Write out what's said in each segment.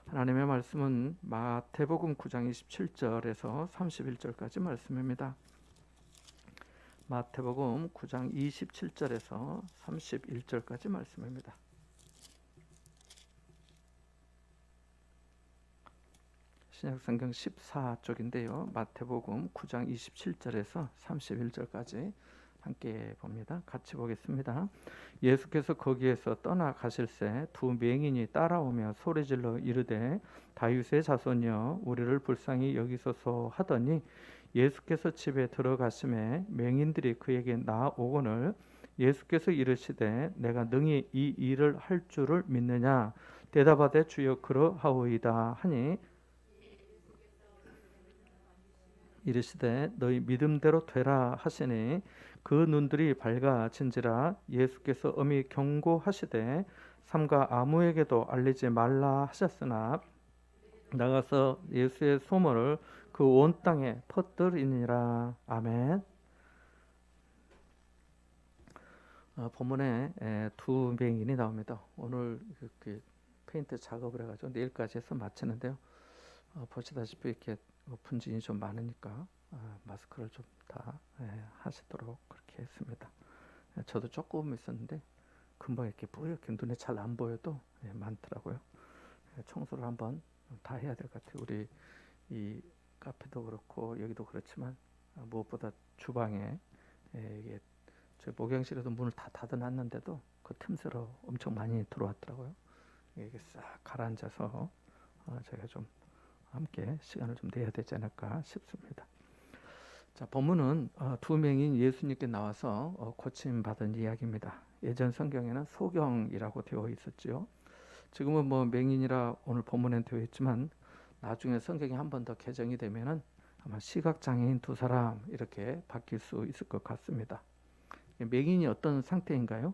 하나님의 말씀은 마태복음 9장 27절에서 31절까지 말씀입니다. 마태복음 9장 27절에서 31절까지 말씀입니다. 신약성경 14쪽인데요. 마태복음 9장 27절에서 31절까지 함께 봅니다. 같이 보겠습니다. 예수께서 거기에서 떠나가실새 두 맹인이 따라오며 소리질러 이르되 다윗의 자손이여 우리를 불쌍히 여기소서 하더니 예수께서 집에 들어가심에 맹인들이 그에게 나오거늘 예수께서 이르시되 내가 능히 이 일을 할 줄을 믿느냐 대답하되 주여 그러하오이다 하니 이르시되 너희 믿음대로 되라 하시니 그 눈들이 밝아진지라. 예수께서 엄히 경고하시되 삼가 아무에게도 알리지 말라 하셨으나 나가서 예수의 소문을 그 온 땅에 퍼뜨리니라. 아멘. 본문에 두 맹인이 나옵니다. 오늘 이렇게 페인트 작업을 해가지고 내일까지 해서 마치는데요. 보시다시피 이렇게 분진이 좀 많으니까 마스크를 좀 다 하시도록 그렇게 했습니다. 저도 조금 있었는데 금방 이렇게 뿌옇게 눈에 잘 안 보여도 많더라고요. 청소를 한번 다 해야 될 것 같아요. 우리 이 카페도 그렇고 여기도 그렇지만 무엇보다 주방에 이게 저희 목욕실에도 문을 다 닫아놨는데도 그 틈새로 엄청 많이 들어왔더라고요. 이게 싹 가라앉아서 저희가 좀 함께 시간을 좀 내야 되지 않을까 싶습니다. 자, 본문은 두 명인 예수님께 나와서 고침받은 이야기입니다. 예전 성경에는 소경이라고 되어 있었지요. 지금은 뭐 맹인이라 오늘 본문에 되어 있지만 나중에 성경이 한 번 더 개정이 되면은 아마 시각장애인 두 사람 이렇게 바뀔 수 있을 것 같습니다. 맹인이 어떤 상태인가요?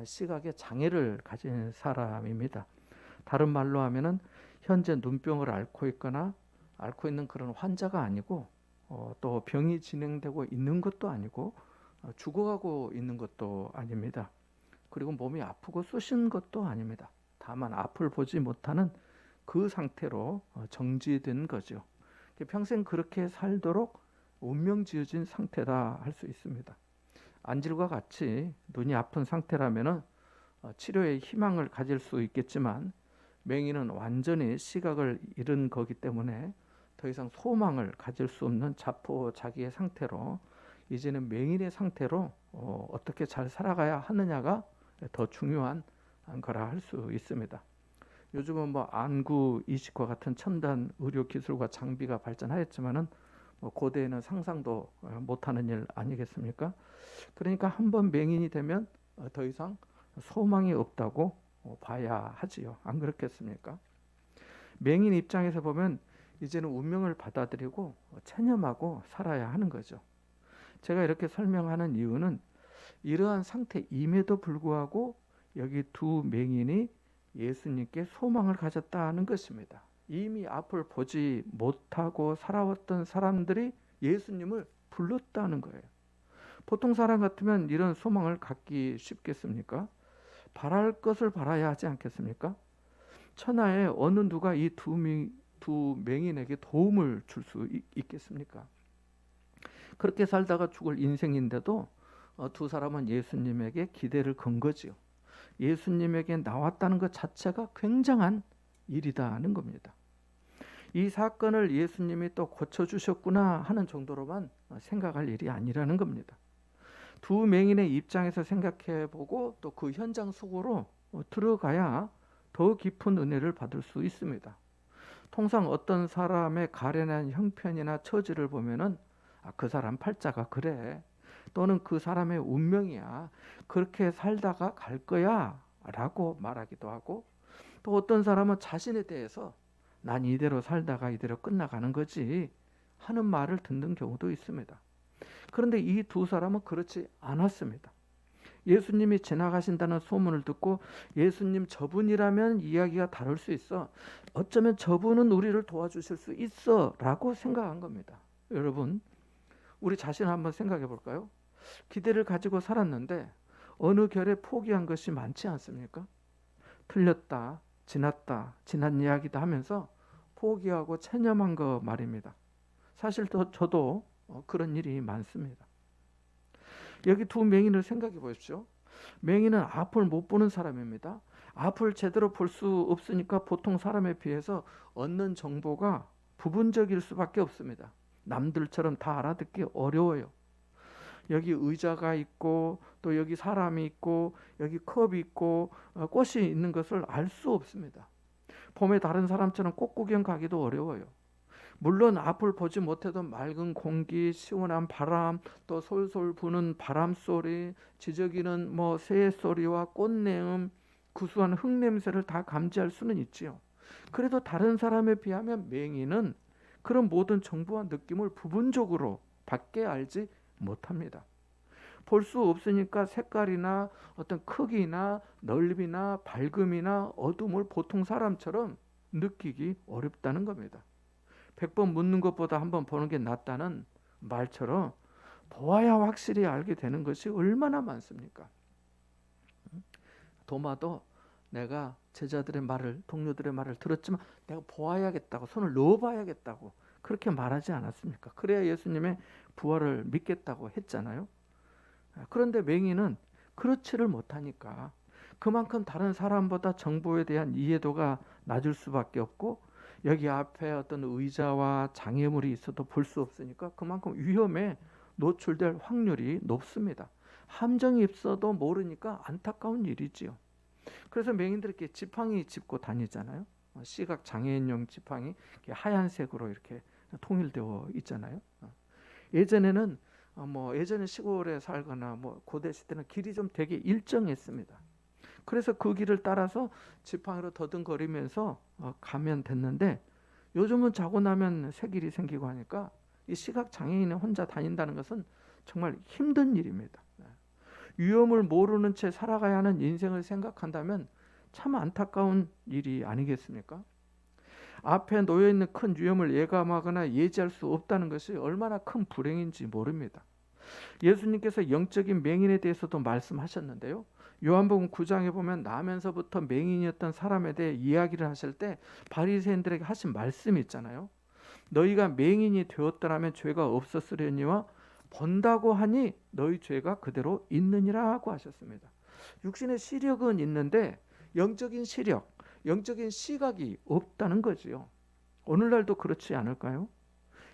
시각에 장애를 가진 사람입니다. 다른 말로 하면은 현재 눈병을 앓고 있거나 앓고 있는 그런 환자가 아니고 또 병이 진행되고 있는 것도 아니고 죽어가고 있는 것도 아닙니다. 그리고 몸이 아프고 쑤신 것도 아닙니다. 다만 앞을 보지 못하는 그 상태로 정지된 거죠. 평생 그렇게 살도록 운명지어진 상태다 할 수 있습니다. 안질과 같이 눈이 아픈 상태라면 치료에 희망을 가질 수 있겠지만 맹인은 완전히 시각을 잃은 거기 때문에 더 이상 소망을 가질 수 없는 자포자기의 상태로 이제는 맹인의 상태로 어떻게 잘 살아가야 하느냐가 더 중요한 거라 할 수 있습니다. 요즘은 뭐 안구 이식과 같은 첨단 의료 기술과 장비가 발전하였지만은 고대에는 상상도 못하는 일 아니겠습니까? 그러니까 한번 맹인이 되면 더 이상 소망이 없다고 봐야 하지요. 안 그렇겠습니까? 맹인 입장에서 보면 이제는 운명을 받아들이고 체념하고 살아야 하는 거죠. 제가 이렇게 설명하는 이유는 이러한 상태임에도 불구하고 여기 두 맹인이 예수님께 소망을 가졌다는 것입니다. 이미 앞을 보지 못하고 살아왔던 사람들이 예수님을 불렀다는 거예요. 보통 사람 같으면 이런 소망을 갖기 쉽겠습니까? 바랄 것을 바라야 하지 않겠습니까? 천하에 어느 누가 이 두 맹인에게 도움을 줄 수 있겠습니까? 그렇게 살다가 죽을 인생인데도 두 사람은 예수님에게 기대를 건 거지요. 예수님에게 나왔다는 것 자체가 굉장한 일이다는 겁니다. 이 사건을 예수님이 또 고쳐주셨구나 하는 정도로만 생각할 일이 아니라는 겁니다. 두 맹인의 입장에서 생각해보고 또 그 현장 속으로 들어가야 더 깊은 은혜를 받을 수 있습니다. 통상 어떤 사람의 가련한 형편이나 처지를 보면은 그 사람 팔자가 그래, 또는 그 사람의 운명이야, 그렇게 살다가 갈 거야 라고 말하기도 하고, 또 어떤 사람은 자신에 대해서 난 이대로 살다가 이대로 끝나가는 거지 하는 말을 듣는 경우도 있습니다. 그런데 이 두 사람은 그렇지 않았습니다. 예수님이 지나가신다는 소문을 듣고 예수님 저분이라면 이야기가 다를 수 있어, 어쩌면 저분은 우리를 도와주실 수 있어 라고 생각한 겁니다. 여러분, 우리 자신을 한번 생각해 볼까요? 기대를 가지고 살았는데 어느 결에 포기한 것이 많지 않습니까? 틀렸다, 지났다, 지난 이야기다 하면서 포기하고 체념한 거 말입니다. 사실 저도 그런 일이 많습니다. 여기 두 맹인을 생각해 보십시오. 맹인은 앞을 못 보는 사람입니다. 앞을 제대로 볼 수 없으니까 보통 사람에 비해서 얻는 정보가 부분적일 수밖에 없습니다. 남들처럼 다 알아듣기 어려워요. 여기 의자가 있고 또 여기 사람이 있고 여기 컵이 있고 꽃이 있는 것을 알 수 없습니다. 봄에 다른 사람처럼 꽃 구경 가기도 어려워요. 물론 앞을 보지 못해도 맑은 공기, 시원한 바람, 또 솔솔 부는 바람 소리, 지저귀는 새 소리와 꽃내음, 구수한 흙냄새를 다 감지할 수는 있지요. 그래도 다른 사람에 비하면 맹인은 그런 모든 정보와 느낌을 부분적으로 밖에 알지 못합니다. 볼 수 없으니까 색깔이나 어떤 크기나 넓이나 밝음이나 어둠을 보통 사람처럼 느끼기 어렵다는 겁니다. 100번 묻는 것보다 한번 보는 게 낫다는 말처럼 보아야 확실히 알게 되는 것이 얼마나 많습니까? 도마도 내가 제자들의 말을, 동료들의 말을 들었지만 내가 보아야겠다고, 손을 넣어봐야겠다고 그렇게 말하지 않았습니까? 그래야 예수님의 부활을 믿겠다고 했잖아요. 그런데 맹인은 그렇지를 못하니까 그만큼 다른 사람보다 정보에 대한 이해도가 낮을 수밖에 없고, 여기 앞에 어떤 의자와 장애물이 있어도 볼 수 없으니까 그만큼 위험에 노출될 확률이 높습니다. 함정이 있어도 모르니까 안타까운 일이지요. 그래서 맹인들이 이렇게 지팡이 짚고 다니잖아요. 시각 장애인용 지팡이 하얀색으로 이렇게 통일되어 있잖아요. 예전에는 예전에 시골에 살거나 고대 시대는 길이 좀 되게 일정했습니다. 그래서 그 길을 따라서 지팡이로 더듬거리면서 가면 됐는데, 요즘은 자고 나면 새 길이 생기고 하니까 이 시각 장애인이 혼자 다닌다는 것은 정말 힘든 일입니다. 위험을 모르는 채 살아가야 하는 인생을 생각한다면 참 안타까운 일이 아니겠습니까? 앞에 놓여있는 큰 위험을 예감하거나 예지할 수 없다는 것이 얼마나 큰 불행인지 모릅니다. 예수님께서 영적인 맹인에 대해서도 말씀하셨는데요. 요한복음 9장에 보면 나면서부터 맹인이었던 사람에 대해 이야기를 하실 때 바리새인들에게 하신 말씀이 있잖아요. 너희가 맹인이 되었더라면 죄가 없었으려니와 본다고 하니 너희 죄가 그대로 있느니라고 하셨습니다. 육신의 시력은 있는데 영적인 시력, 영적인 시각이 없다는 거지요. 오늘날도 그렇지 않을까요?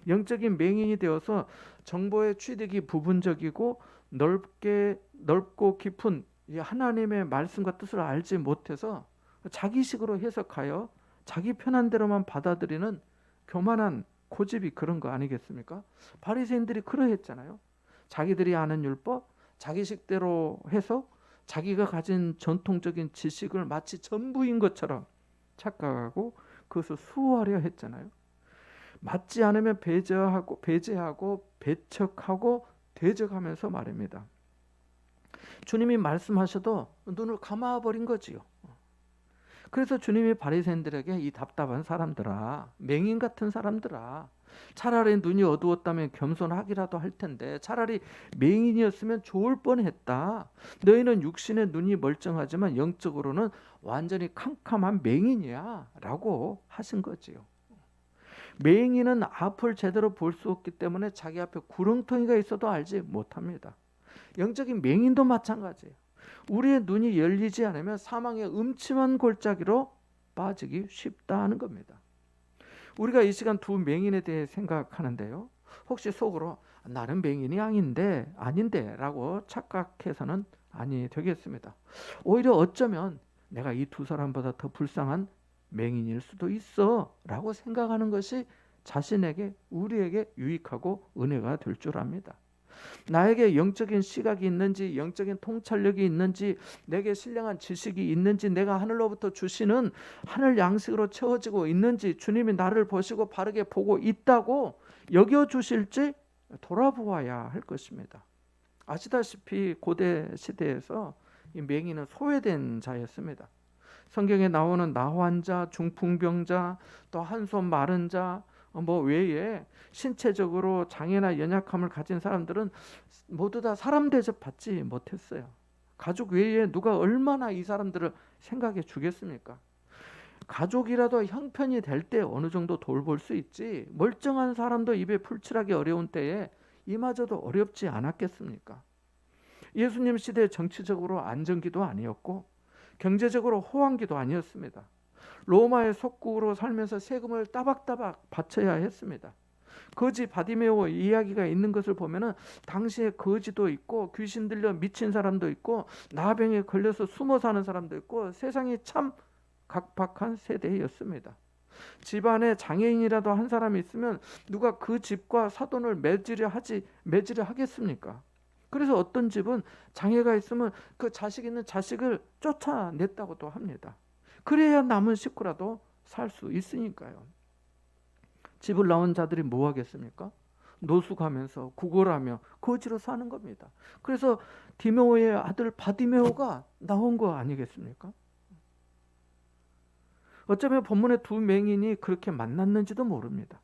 영적인 맹인이 되어서 정보의 취득이 부분적이고 넓고 깊은 하나님의 말씀과 뜻을 알지 못해서 자기식으로 해석하여 자기 편한 대로만 받아들이는 교만한 고집이 그런 거 아니겠습니까? 바리새인들이 그러했잖아요. 자기들이 아는 율법, 자기식대로 해석, 자기가 가진 전통적인 지식을 마치 전부인 것처럼 착각하고 그것을 수호하려 했잖아요. 맞지 않으면 배제하고 배척하고 대적하면서 말입니다. 주님이 말씀하셔도 눈을 감아버린 거지요. 그래서 주님이 바리새인들에게 이 답답한 사람들아, 맹인 같은 사람들아, 차라리 눈이 어두웠다면 겸손하기라도 할 텐데 차라리 맹인이었으면 좋을 뻔했다. 너희는 육신의 눈이 멀쩡하지만 영적으로는 완전히 캄캄한 맹인이야 라고 하신 거지요. 맹인은 앞을 제대로 볼 수 없기 때문에 자기 앞에 구렁텅이가 있어도 알지 못합니다. 영적인 맹인도 마찬가지예요. 우리의 눈이 열리지 않으면 사망의 음침한 골짜기로 빠지기 쉽다는 겁니다. 우리가 이 시간 두 맹인에 대해 생각하는데요. 혹시 속으로 나는 맹인이 아닌데 라고 착각해서는 아니 되겠습니다. 오히려 어쩌면 내가 이 두 사람보다 더 불쌍한 맹인일 수도 있어 라고 생각하는 것이 우리에게 유익하고 은혜가 될 줄 압니다. 나에게 영적인 시각이 있는지, 영적인 통찰력이 있는지, 내게 신령한 지식이 있는지, 내가 하늘로부터 주시는 하늘 양식으로 채워지고 있는지, 주님이 나를 보시고 바르게 보고 있다고 여겨주실지 돌아보아야 할 것입니다. 아시다시피 고대 시대에서 이 맹인은 소외된 자였습니다. 성경에 나오는 나환자, 중풍병자, 또 한 손 마른 자 외에 신체적으로 장애나 연약함을 가진 사람들은 모두 다 사람 대접받지 못했어요. 가족 외에 누가 얼마나 이 사람들을 생각해 주겠습니까? 가족이라도 형편이 될 때 어느 정도 돌볼 수 있지, 멀쩡한 사람도 입에 풀칠하기 어려운 때에 이마저도 어렵지 않았겠습니까? 예수님 시대 정치적으로 안정기도 아니었고 경제적으로 호황기도 아니었습니다. 로마의 속국으로 살면서 세금을 따박따박 바쳐야 했습니다. 거지 바디메오 이야기가 있는 것을 보면은 당시에 거지도 있고 귀신 들려 미친 사람도 있고 나병에 걸려서 숨어 사는 사람도 있고 세상이 참 각박한 세대였습니다. 집안에 장애인이라도 한 사람이 있으면 누가 그 집과 사돈을 맺으려 하겠습니까? 그래서 어떤 집은 장애가 있으면 그 자식 있는 자식을 쫓아냈다고도 합니다. 그래야 남은 식구라도 살 수 있으니까요. 집을 나온 자들이 뭐 하겠습니까? 노숙하면서 구걸하며 거지로 사는 겁니다. 그래서 디메오의 아들 바디메오가 나온 거 아니겠습니까? 어쩌면 본문의 두 맹인이 그렇게 만났는지도 모릅니다.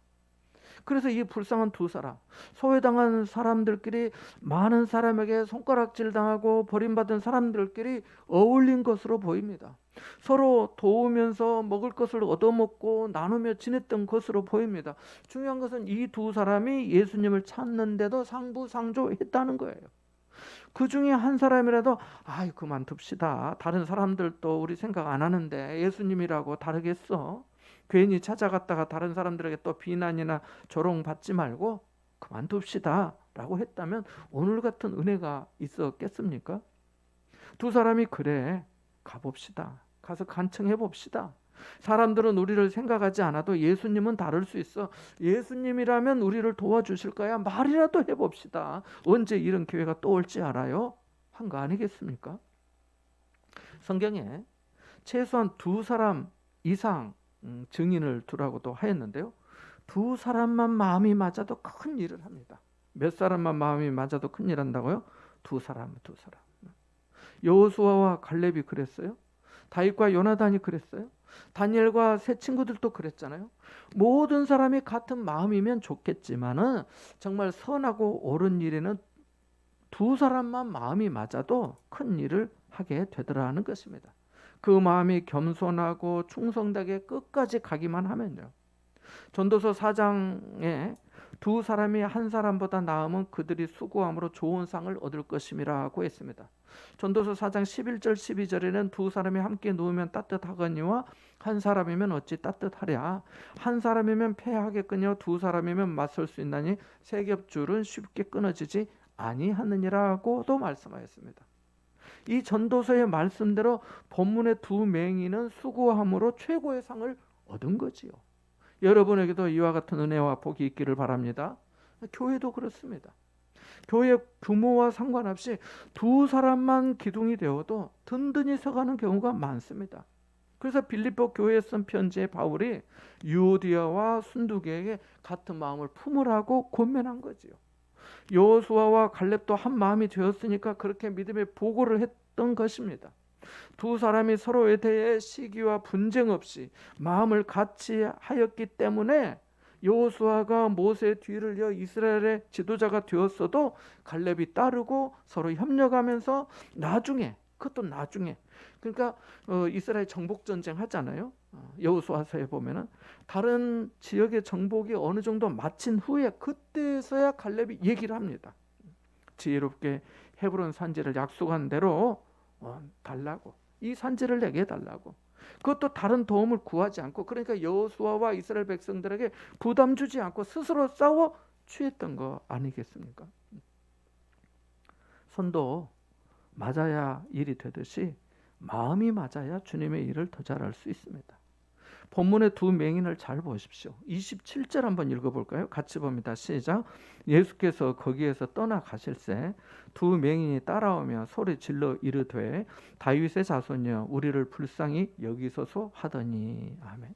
그래서 이 불쌍한 두 사람, 소외당한 사람들끼리 많은 사람에게 손가락질 당하고 버림받은 사람들끼리 어울린 것으로 보입니다. 서로 도우면서 먹을 것을 얻어먹고 나누며 지냈던 것으로 보입니다. 중요한 것은 이 두 사람이 예수님을 찾는데도 상부상조했다는 거예요. 그 중에 한 사람이라도 아이 그만둡시다. 다른 사람들도 우리 생각 안 하는데 예수님이라고 다르겠어. 괜히 찾아갔다가 다른 사람들에게 또 비난이나 조롱받지 말고 그만둡시다 라고 했다면 오늘 같은 은혜가 있었겠습니까? 두 사람이 그래 가봅시다. 가서 간청해 봅시다. 사람들은 우리를 생각하지 않아도 예수님은 다를 수 있어. 예수님이라면 우리를 도와주실 거야. 말이라도 해봅시다. 언제 이런 기회가 또 올지 알아요? 한 거 아니겠습니까? 성경에 최소한 두 사람 이상 증인을 두라고도 하였는데요. 두 사람만 마음이 맞아도 큰 일을 합니다. 몇 사람만 마음이 맞아도 큰 일 한다고요? 두 사람. 여호수아와 갈렙이 그랬어요. 다윗과 요나단이 그랬어요. 다니엘과 세 친구들도 그랬잖아요. 모든 사람이 같은 마음이면 좋겠지만은 정말 선하고 옳은 일에는 두 사람만 마음이 맞아도 큰 일을 하게 되더라는 것입니다. 그 마음이 겸손하고 충성되게 끝까지 가기만 하면요. 전도서 4장에 두 사람이 한 사람보다 나으면 그들이 수고함으로 좋은 상을 얻을 것임이라고 했습니다. 전도서 4장 11절 12절에는 두 사람이 함께 누우면 따뜻하거니와 한 사람이면 어찌 따뜻하랴. 한 사람이면 패하겠거니와 두 사람이면 맞설 수 있나니 세 겹줄은 쉽게 끊어지지 아니하느니라고도 말씀하였습니다. 이 전도서의 말씀대로 본문의 두 맹인은 수고함으로 최고의 상을 얻은 거지요. 여러분에게도 이와 같은 은혜와 복이 있기를 바랍니다. 교회도 그렇습니다. 교회 규모와 상관없이 두 사람만 기둥이 되어도 든든히 서가는 경우가 많습니다. 그래서 빌립보 교회에 쓴 편지에 바울이 유오디아와 순두계에게 같은 마음을 품으라고 권면한 거지요. 여호수아와 갈렙도 한 마음이 되었으니까 그렇게 믿음의 보고를 했던 것입니다. 두 사람이 서로에 대해 시기와 분쟁 없이 마음을 같이 하였기 때문에 여호수아가 모세의 뒤를 이어 이스라엘의 지도자가 되었어도 갈렙이 따르고 서로 협력하면서 나중에 그러니까 이스라엘 정복 전쟁 하잖아요. 여호수아서에 보면은 다른 지역의 정복이 어느 정도 마친 후에 그때서야 갈렙이 얘기를 합니다. 지혜롭게 헤브론 산지를 약속한 대로 달라고, 이 산지를 내게 달라고. 그것도 다른 도움을 구하지 않고, 그러니까 여호수아와 이스라엘 백성들에게 부담 주지 않고 스스로 싸워 취했던 거 아니겠습니까? 손도 맞아야 일이 되듯이 마음이 맞아야 주님의 일을 더 잘할 수 있습니다. 본문의 두 맹인을 잘 보십시오. 27절 한번 읽어볼까요? 같이 봅니다. 시작. 예수께서 거기에서 떠나가실새 두 맹인이 따라오며 소리 질러 이르되 다윗의 자손이여 우리를 불쌍히 여기소서 하더니. 아멘.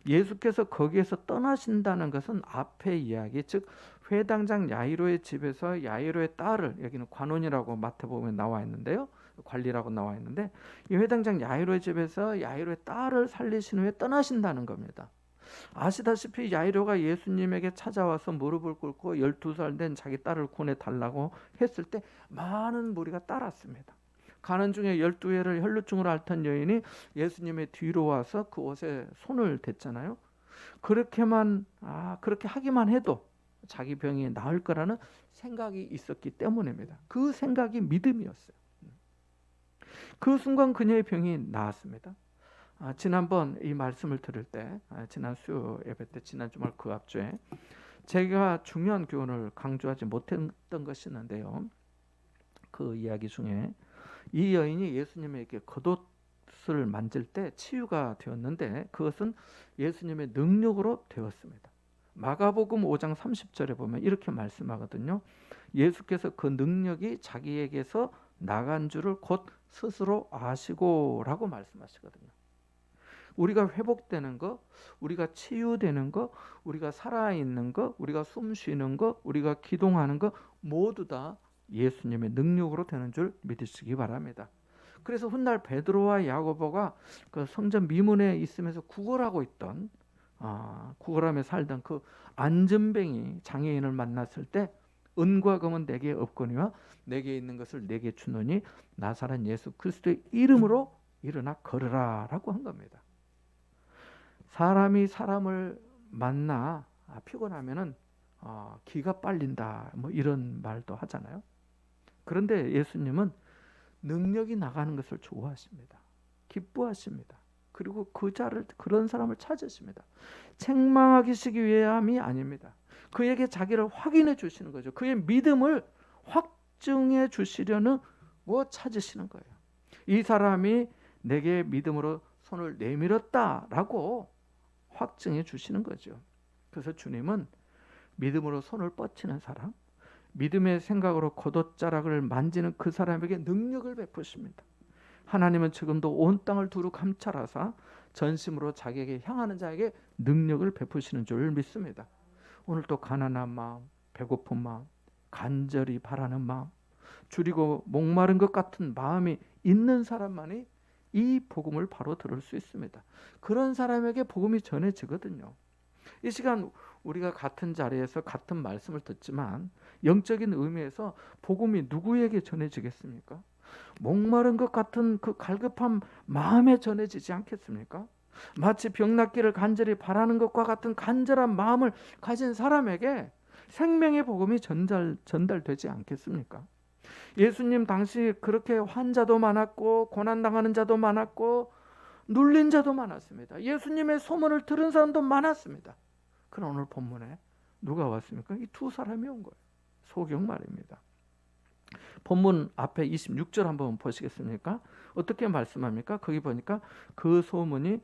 예수께서 거기에서 떠나신다는 것은 앞의 이야기, 즉 회당장 야이로의 집에서 야이로의 딸을, 여기는 관원이라고 마태복음에 나와 있는데요, 관리라고 나와 있는데, 이 회당장 야이로의 집에서 야이로의 딸을 살리신 후에 떠나신다는 겁니다. 아시다시피 야이로가 예수님에게 찾아와서 무릎을 꿇고 12살 된 자기 딸을 구원해 달라고 했을 때 많은 무리가 따랐습니다. 가는 중에 12회를 혈루증으로 앓던 여인이 예수님의 뒤로 와서 그 옷에 손을 댔잖아요. 그렇게 하기만 해도 자기 병이 나을 거라는 생각이 있었기 때문입니다. 그 생각이 믿음이었어요. 그 순간 그녀의 병이 나았습니다. 지난번 이 말씀을 들을 때, 지난 수요 예배 때, 지난 주말 그 앞주에 제가 중요한 교훈을 강조하지 못했던 것이 있는데요. 그 이야기 중에 이 여인이 예수님에게 겉옷을 만질 때 치유가 되었는데 그것은 예수님의 능력으로 되었습니다. 마가복음 5장 30절에 보면 이렇게 말씀하거든요. 예수께서 그 능력이 자기에게서 나간 줄을 곧 스스로 아시고 라고 말씀하시거든요. 우리가 회복되는 거, 우리가 치유되는 거, 우리가 살아있는 거, 우리가 숨 쉬는 거, 우리가 기동하는 거 모두 다 예수님의 능력으로 되는 줄 믿으시기 바랍니다. 그래서 훗날 베드로와 야고보가 그 성전 미문에 있으면서 구걸하며 살던 그 안전뱅이 장애인을 만났을 때 은과 금은 내게 없거니와 내게 있는 것을 내게 주노니 나사렛 예수 그리스도의 이름으로 일어나 걸으라 라고 한 겁니다. 사람이 사람을 만나 피곤하면은 기가 빨린다 뭐 이런 말도 하잖아요. 그런데 예수님은 능력이 나가는 것을 좋아하십니다. 기뻐하십니다. 그리고 그런 사람을 찾으십니다. 책망하시기 위함이 아닙니다. 그에게 자기를 확인해 주시는 거죠. 그의 믿음을 확증해 주시려는 찾으시는 거예요. 이 사람이 내게 믿음으로 손을 내밀었다라고 확증해 주시는 거죠. 그래서 주님은 믿음으로 손을 뻗치는 사람, 믿음의 생각으로 겉옷자락을 만지는 그 사람에게 능력을 베푸십니다. 하나님은 지금도 온 땅을 두루 감찰하사 전심으로 자기에게 향하는 자에게 능력을 베푸시는 줄 믿습니다. 오늘 또 가난한 마음, 배고픈 마음, 간절히 바라는 마음, 줄이고 목마른 것 같은 마음이 있는 사람만이 이 복음을 바로 들을 수 있습니다. 그런 사람에게 복음이 전해지거든요. 이 시간 우리가 같은 자리에서 같은 말씀을 듣지만 영적인 의미에서 복음이 누구에게 전해지겠습니까? 목마른 것 같은 그 갈급한 마음에 전해지지 않겠습니까? 마치 병낫기를 간절히 바라는 것과 같은 간절한 마음을 가진 사람에게 생명의 복음이 전달되지 않겠습니까? 예수님 당시 그렇게 환자도 많았고 고난당하는 자도 많았고 눌린 자도 많았습니다. 예수님의 소문을 들은 사람도 많았습니다. 그럼 오늘 본문에 누가 왔습니까? 이 두 사람이 온 거예요. 소경 말입니다. 본문 앞에 26절 한번 보시겠습니까? 어떻게 말씀합니까? 거기 보니까 그 소문이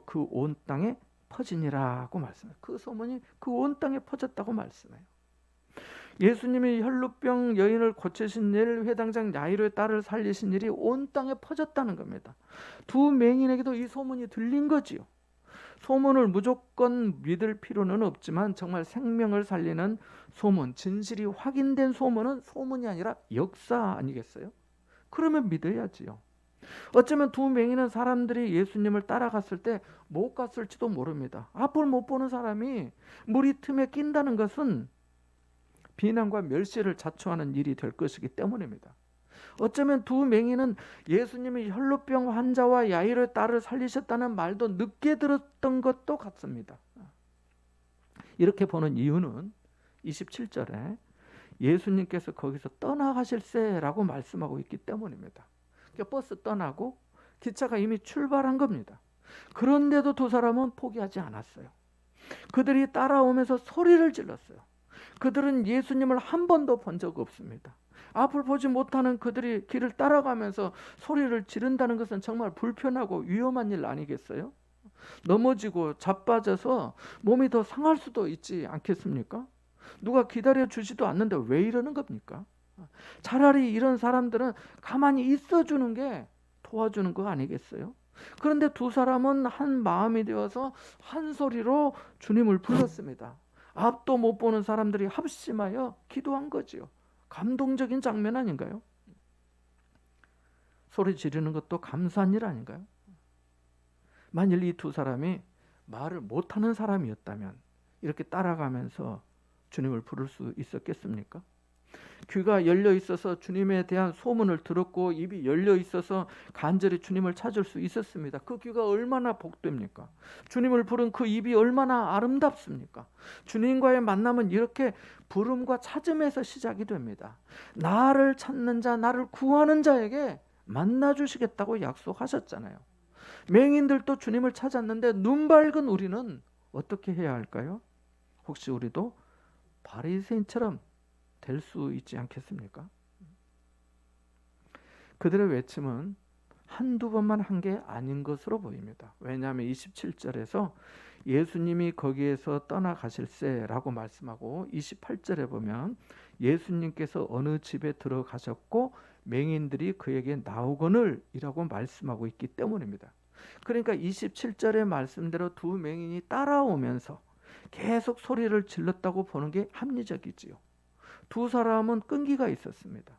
그 온 땅에 퍼지니라고 말씀해요. 그 소문이 그 온 땅에 퍼졌다고 말씀해요. 예수님이 혈루병 여인을 고치신 일, 회당장 야이로의 딸을 살리신 일이 온 땅에 퍼졌다는 겁니다. 두 맹인에게도 이 소문이 들린 거지요. 소문을 무조건 믿을 필요는 없지만 정말 생명을 살리는 소문, 진실이 확인된 소문은 소문이 아니라 역사 아니겠어요? 그러면 믿어야지요. 어쩌면 두 맹인은 사람들이 예수님을 따라갔을 때 못 갔을지도 모릅니다. 앞을 못 보는 사람이 무리 틈에 낀다는 것은 비난과 멸시를 자초하는 일이 될 것이기 때문입니다. 어쩌면 두 맹인은 예수님이 혈루병 환자와 야이로의 딸을 살리셨다는 말도 늦게 들었던 것도 같습니다. 이렇게 보는 이유는 27절에 예수님께서 거기서 떠나가실세라고 말씀하고 있기 때문입니다. 그러니까 버스 떠나고 기차가 이미 출발한 겁니다. 그런데도 두 사람은 포기하지 않았어요. 그들이 따라오면서 소리를 질렀어요. 그들은 예수님을 한 번도 본 적 없습니다. 앞을 보지 못하는 그들이 길을 따라가면서 소리를 지른다는 것은 정말 불편하고 위험한 일 아니겠어요? 넘어지고 자빠져서 몸이 더 상할 수도 있지 않겠습니까? 누가 기다려 주지도 않는데 왜 이러는 겁니까? 차라리 이런 사람들은 가만히 있어주는 게 도와주는 거 아니겠어요? 그런데 두 사람은 한 마음이 되어서 한 소리로 주님을 불렀습니다. 앞도 못 보는 사람들이 합심하여 기도한 거지요. 감동적인 장면 아닌가요? 소리 지르는 것도 감사한 일 아닌가요? 만일 이 두 사람이 말을 못하는 사람이었다면 이렇게 따라가면서 주님을 부를 수 있었겠습니까? 귀가 열려 있어서 주님에 대한 소문을 들었고 입이 열려 있어서 간절히 주님을 찾을 수 있었습니다. 그 귀가 얼마나 복됩니까? 주님을 부른 그 입이 얼마나 아름답습니까? 주님과의 만남은 이렇게 부름과 찾음에서 시작이 됩니다. 나를 찾는 자, 나를 구하는 자에게 만나 주시겠다고 약속하셨잖아요. 맹인들도 주님을 찾았는데 눈 밝은 우리는 어떻게 해야 할까요? 혹시 우리도 바리새인처럼 될 수 있지 않겠습니까? 그들의 외침은 한두 번만 한 게 아닌 것으로 보입니다. 왜냐하면 27절에서 예수님이 거기에서 떠나가실세라고 말씀하고 28절에 보면 예수님께서 어느 집에 들어가셨고 맹인들이 그에게 나오거늘 이라고 말씀하고 있기 때문입니다. 그러니까 27절의 말씀대로 두 맹인이 따라오면서 계속 소리를 질렀다고 보는 게 합리적이지요. 두 사람은 끈기가 있었습니다.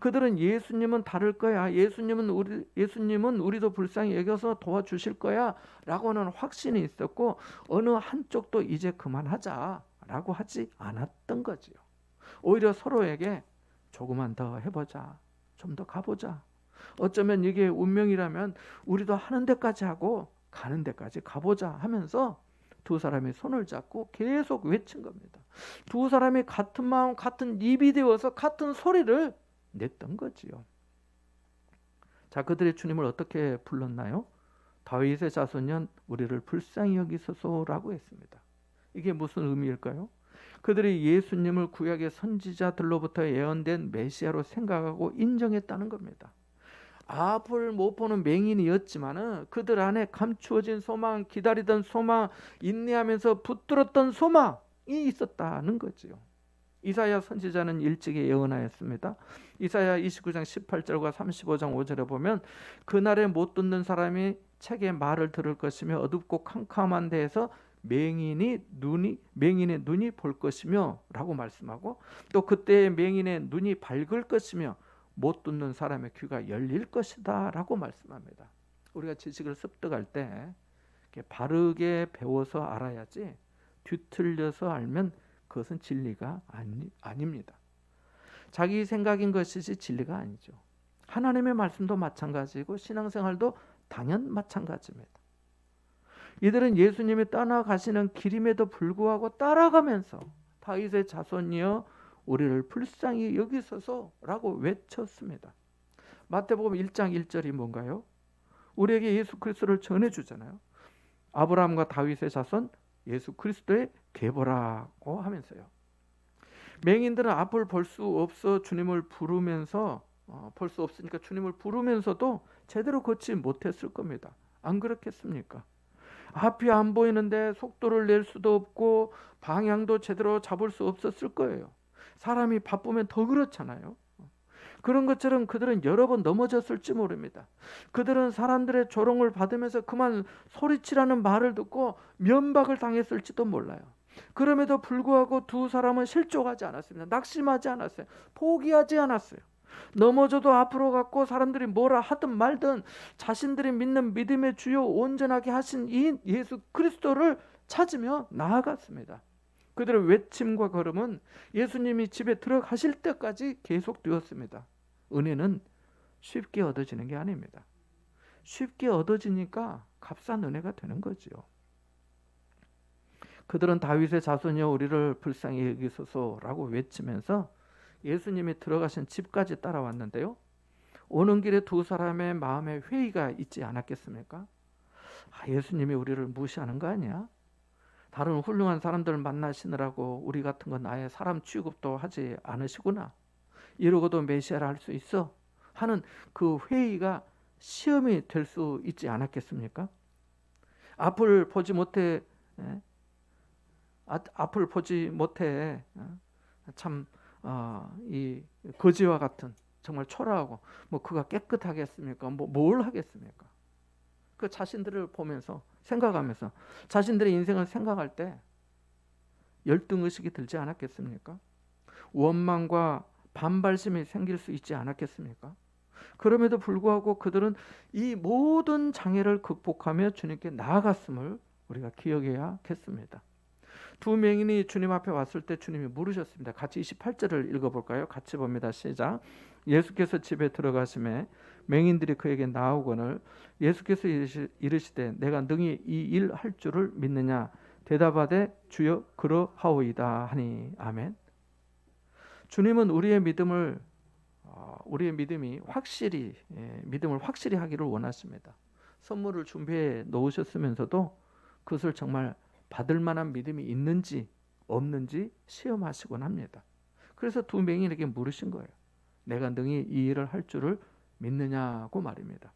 그들은 예수님은 다를 거야. 예수님은 우리도 불쌍히 여겨서 도와주실 거야. 라고는 확신이 있었고 어느 한쪽도 이제 그만하자라고 하지 않았던 거지요. 오히려 서로에게 조금만 더 해보자. 좀 더 가보자. 어쩌면 이게 운명이라면 우리도 하는 데까지 하고 가는 데까지 가보자 하면서 두 사람이 손을 잡고 계속 외친 겁니다. 두 사람이 같은 마음, 같은 입이 되어서 같은 소리를 냈던 거지요. 자, 그들이 주님을 어떻게 불렀나요? 다윗의 자손이여 우리를 불쌍히 여기소서라고 했습니다. 이게 무슨 의미일까요? 그들이 예수님을 구약의 선지자들로부터 예언된 메시아로 생각하고 인정했다는 겁니다. 앞을 못 보는 맹인이었지만은 그들 안에 감추어진 소망, 기다리던 소망, 인내하면서 붙들었던 소망이 있었다는 거지요. 이사야 선지자는 일찍이 예언하였습니다. 이사야 29장 18절과 35장 5절에 보면 그날에 못 듣는 사람이 책의 말을 들을 것이며 어둡고 캄캄한 데에서 맹인의 눈이 볼 것이며 라고 말씀하고 또 그때의 맹인의 눈이 밝을 것이며 못 듣는 사람의 귀가 열릴 것이다 라고 말씀합니다. 우리가 지식을 습득할 때 바르게 배워서 알아야지 뒤틀려서 알면 그것은 진리가 아닙니다. 자기 생각인 것이지 진리가 아니죠. 하나님의 말씀도 마찬가지고 신앙생활도 당연 마찬가지입니다. 이들은 예수님이 떠나가시는 길임에도 불구하고 따라가면서 다윗의 자손이여 우리를 불쌍히 여기소서라고 외쳤습니다. 마태복음 1장 1절이 뭔가요? 우리에게 예수 그리스도를 전해주잖아요. 아브라함과 다윗의 자손 예수 그리스도의 계보라고 하면서요. 맹인들은 앞을 볼 수 없어 주님을 부르면서 볼 수 없으니까 주님을 부르면서도 제대로 걷지 못했을 겁니다. 안 그렇겠습니까? 앞이 안 보이는데 속도를 낼 수도 없고 방향도 제대로 잡을 수 없었을 거예요. 사람이 바쁘면 더 그렇잖아요. 그런 것처럼 그들은 여러 번 넘어졌을지 모릅니다. 그들은 사람들의 조롱을 받으면서 그만 소리치라는 말을 듣고 면박을 당했을지도 몰라요. 그럼에도 불구하고 두 사람은 실족하지 않았습니다. 낙심하지 않았어요. 포기하지 않았어요. 넘어져도 앞으로 갔고 사람들이 뭐라 하든 말든 자신들이 믿는 믿음의 주요 온전하게 하신 이 예수 그리스도를 찾으며 나아갔습니다. 그들의 외침과 걸음은 예수님이 집에 들어가실 때까지 계속되었습니다. 은혜는 쉽게 얻어지는 게 아닙니다. 쉽게 얻어지니까 값싼 은혜가 되는 거지요. 그들은 다윗의 자손이여 우리를 불쌍히 여기소서라고 외치면서 예수님이 들어가신 집까지 따라왔는데요. 오는 길에 두 사람의 마음에 회의가 있지 않았겠습니까? 예수님이 우리를 무시하는 거 아니야? 다른 훌륭한 사람들 만나시느라고 우리 같은 건 아예 사람 취급도 하지 않으시구나. 이러고도 메시아를 할 수 있어? 하는 그 회의가 시험이 될 수 있지 않았겠습니까? 앞을 보지 못해 참 이 거지와 같은 정말 초라하고 뭐 그가 깨끗하겠습니까? 뭘 하겠습니까? 그 자신들을 보면서 생각하면서 자신들의 인생을 생각할 때 열등의식이 들지 않았겠습니까? 원망과 반발심이 생길 수 있지 않았겠습니까? 그럼에도 불구하고 그들은 이 모든 장애를 극복하며 주님께 나아갔음을 우리가 기억해야겠습니다. 두 맹인이 주님 앞에 왔을 때 주님이 물으셨습니다. 같이 28절을 읽어볼까요? 같이 봅니다. 시작. 예수께서 집에 들어가심에 맹인들이 그에게 나오거늘 예수께서 이르시되 내가 능히 이 일 할 줄을 믿느냐 대답하되 주여 그러하오이다 하니. 아멘. 주님은 우리의 믿음이 확실히 믿음을 확실히 하기를 원하십니다. 선물을 준비해 놓으셨으면서도 그것을 정말 받을 만한 믿음이 있는지 없는지 시험하시곤 합니다. 그래서 두 맹인에게 물으신 거예요. 내가 능히 이 일을 할 줄을 믿느냐고 말입니다.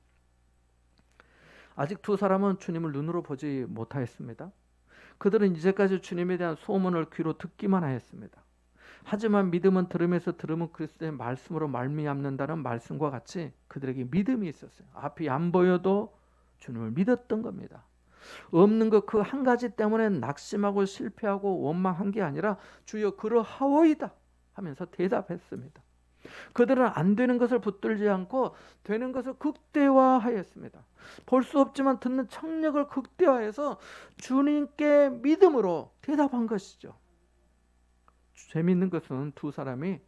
아직 두 사람은 주님을 눈으로 보지 못하였습니다. 그들은 이제까지 주님에 대한 소문을 귀로 듣기만 하였습니다. 하지만 믿음은 들음에서 들으면 그리스도의 말씀으로 말미암는다는 말씀과 같이 그들에게 믿음이 있었어요. 앞이 안 보여도 주님을 믿었던 겁니다. 없는 것 그 한 가지 때문에 낙심하고 실패하고 원망한 게 아니라 주여 그러하오이다 하면서 대답했습니다. 그들은 안 되는 것을 붙들지 않고 되는 것을 극대화하였습니다. 볼 수 없지만 듣는 청력을 극대화해서 주님께 믿음으로 대답한 것이죠. 재미있는 것은 두 사람이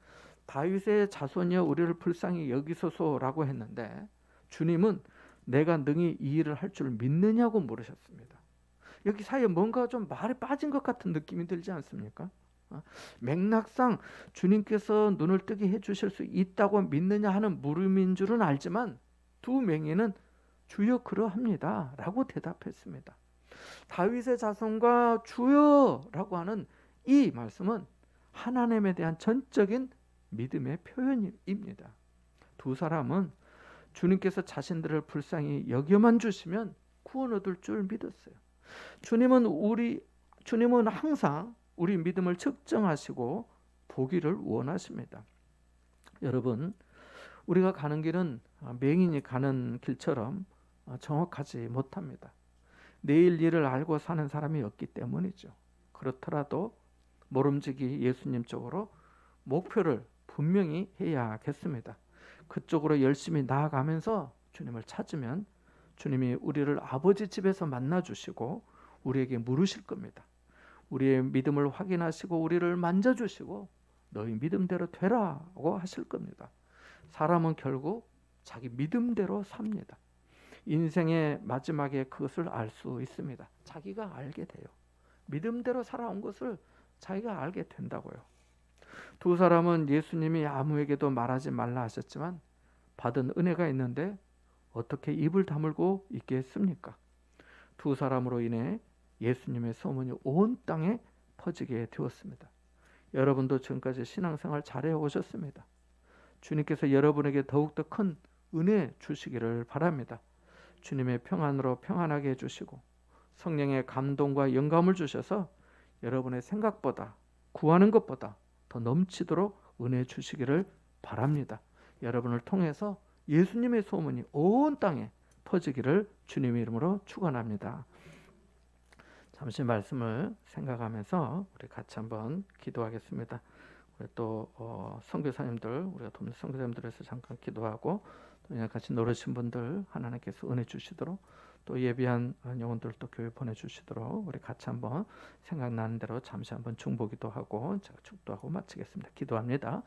다윗의 자손이여 우리를 불쌍히 여기소서라고 했는데 주님은 내가 능히 이 일을 할 줄 믿느냐고 물으셨습니다. 여기 사이에 뭔가 좀 말이 빠진 것 같은 느낌이 들지 않습니까? 맥락상 주님께서 눈을 뜨게 해주실 수 있다고 믿느냐 하는 물음인 줄은 알지만 두 맹인은 주여 그러합니다 라고 대답했습니다. 다윗의 자손과 주여라고 하는 이 말씀은 하나님에 대한 전적인 믿음의 표현입니다. 두 사람은 주님께서 자신들을 불쌍히 여겨만 주시면 구원 얻을 줄 믿었어요. 주님은 항상 우리 믿음을 측정하시고 보기를 원하십니다. 여러분, 우리가 가는 길은 맹인이 가는 길처럼 정확하지 못합니다. 내일 일을 알고 사는 사람이 없기 때문이죠. 그렇더라도 모름지기 예수님 쪽으로 목표를 분명히 해야겠습니다. 그쪽으로 열심히 나아가면서 주님을 찾으면 주님이 우리를 아버지 집에서 만나주시고 우리에게 물으실 겁니다. 우리의 믿음을 확인하시고 우리를 만져주시고 너희 믿음대로 되라고 하실 겁니다. 사람은 결국 자기 믿음대로 삽니다. 인생의 마지막에 그것을 알 수 있습니다. 자기가 알게 돼요. 믿음대로 살아온 것을 자기가 알게 된다고요. 두 사람은 예수님이 아무에게도 말하지 말라 하셨지만 받은 은혜가 있는데 어떻게 입을 다물고 있겠습니까? 두 사람으로 인해 예수님의 소문이 온 땅에 퍼지게 되었습니다. 여러분도 지금까지 신앙생활 잘해 오셨습니다. 주님께서 여러분에게 더욱더 큰 은혜 주시기를 바랍니다. 주님의 평안으로 평안하게 해주시고 성령의 감동과 영감을 주셔서 여러분의 생각보다 구하는 것보다 더 넘치도록 은혜 주시기를 바랍니다. 여러분을 통해서 예수님의 소문이 온 땅에 퍼지기를 주님의 이름으로 축원합니다. 잠시 말씀을 생각하면서 우리 같이 한번 기도하겠습니다. 우리 또 선교사님들, 우리가 돕는 선교사님들에서 잠깐 기도하고 또 같이 노르신 분들 하나님께서 은혜 주시도록 또 예비한 영혼들도 교회 보내주시도록 우리 같이 한번 생각나는 대로 잠시 한번 중보기도 하고 제가 축도하고 마치겠습니다. 기도합니다.